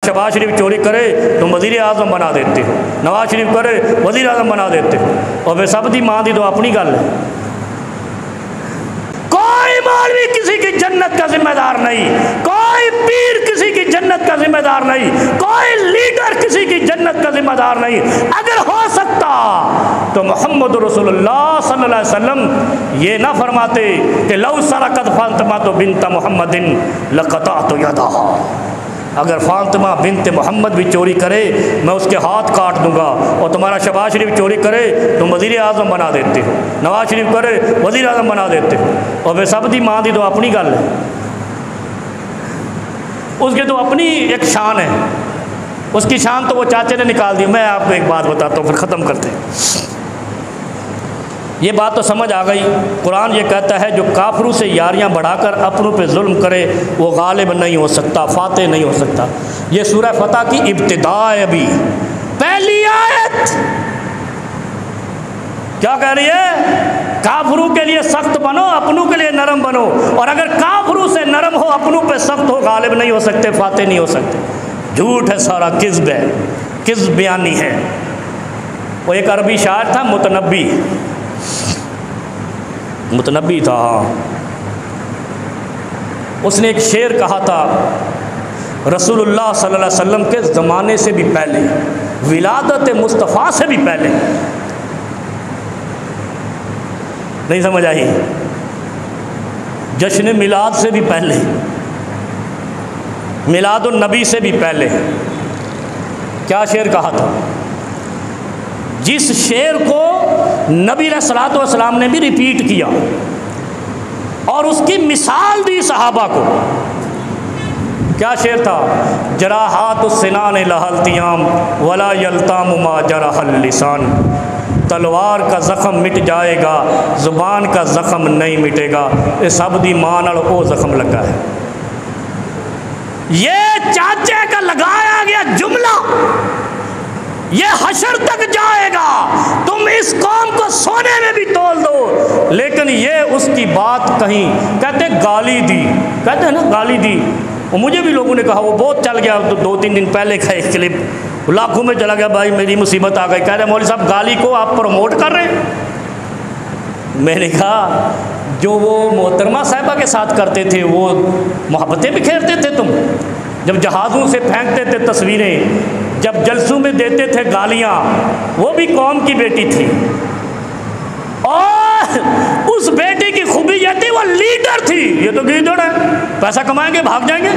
شہباز شریف چوری کرے تم وزیر اعظم بنا دیتے ہو، نواز شریف کرے وزیر اعظم بنا دیتے ہو، اور پھر سب دی ماں دی تو اپنی گل ہے۔ کوئی مولوی کسی کی جنت کا ذمہ دار نہیں، کوئی پیر کسی کی جنت کا ذمہ دار نہیں، کوئی لیڈر کسی کی جنت کا ذمہ دار نہیں۔ اگر ہو سکتا تو محمد رسول اللہ صلی اللہ علیہ وسلم یہ نہ فرماتے کہ لو سرقت فاطمہ بنت محمد لقطعت یدها، اگر فاطمہ بنت محمد بھی چوری کرے میں اس کے ہاتھ کاٹ دوں گا، اور تمہارا شہباز شریف چوری کرے تم وزیر اعظم بنا دیتے ہو، نواز شریف کرے وزیر اعظم بنا دیتے ہو، اور پھر سب دی ماں دی تو اپنی گل ہے، اس کی تو اپنی ایک شان ہے، اس کی شان تو وہ چاچے نے نکال دی۔ میں آپ کو ایک بات بتاتا ہوں پھر ختم کرتے ہیں۔ یہ بات تو سمجھ آ گئی، قرآن یہ کہتا ہے جو کافروں سے یاریاں بڑھا کر اپنوں پہ ظلم کرے وہ غالب نہیں ہو سکتا، فاتح نہیں ہو سکتا۔ یہ سورہ فتح کی ابتدا ہے، ابھی پہلی آیت کیا کہہ رہی ہے؟ کافروں کے لیے سخت بنو، اپنوں کے لیے نرم بنو، اور اگر کافروں سے نرم ہو اپنوں پہ سخت ہو غالب نہیں ہو سکتے، فاتح نہیں ہو سکتے۔ جھوٹ ہے سارا، کذب ہے، کذب بیانی ہے۔ وہ ایک عربی شاعر تھا متنبی تھا، اس نے ایک شعر کہا تھا رسول اللہ صلی اللہ علیہ وسلم کے زمانے سے بھی پہلے، ولادت مصطفیٰ سے بھی پہلے۔ نہیں سمجھ آئی؟ جشن میلاد سے بھی پہلے، میلاد النبی سے بھی پہلے کیا شعر کہا تھا؟ جس شعر کو نبی علیہ الصلوۃ والسلام نے بھی ریپیٹ کیا اور اس کی مثال دی صحابہ کو۔ کیا شعر تھا؟ جراحات السنان لہا التیام ولا یلتام ما جرح اللسان، تلوار کا زخم مٹ جائے گا زبان کا زخم نہیں مٹے گا، یہ سب دی ماں نال او زخم لگا ہے۔ یہ چاچے کا لگایا گیا جملہ یہ حشر تک جائے گا، تم اس قوم کو سونے میں بھی تول دو، لیکن یہ اس کی بات کہیں کہتے گالی دی، کہتے ہیں نا گالی دی۔ وہ مجھے بھی لوگوں نے کہا، وہ بہت چل گیا، تو 2-3 دن پہلے کا ایک کلپ لاکھوں میں چلا گیا، بھائی میری مصیبت آ گئی، کہہ رہے مولوی صاحب گالی کو آپ پروموٹ کر رہے ہیں۔ میں نے کہا جو وہ محترمہ صاحبہ کے ساتھ کرتے تھے وہ محبتیں بکھیرتے تھے، تم جب جہازوں سے پھینکتے تھے تصویریں، جب جلسوں میں دیتے تھے گالیاں، وہ بھی قوم کی بیٹی تھی، اور اس بیٹی کی خوبی یہ تھی وہ لیڈر تھی۔ یہ تو لیڈر ہے، پیسہ کمائیں گے بھاگ جائیں گے،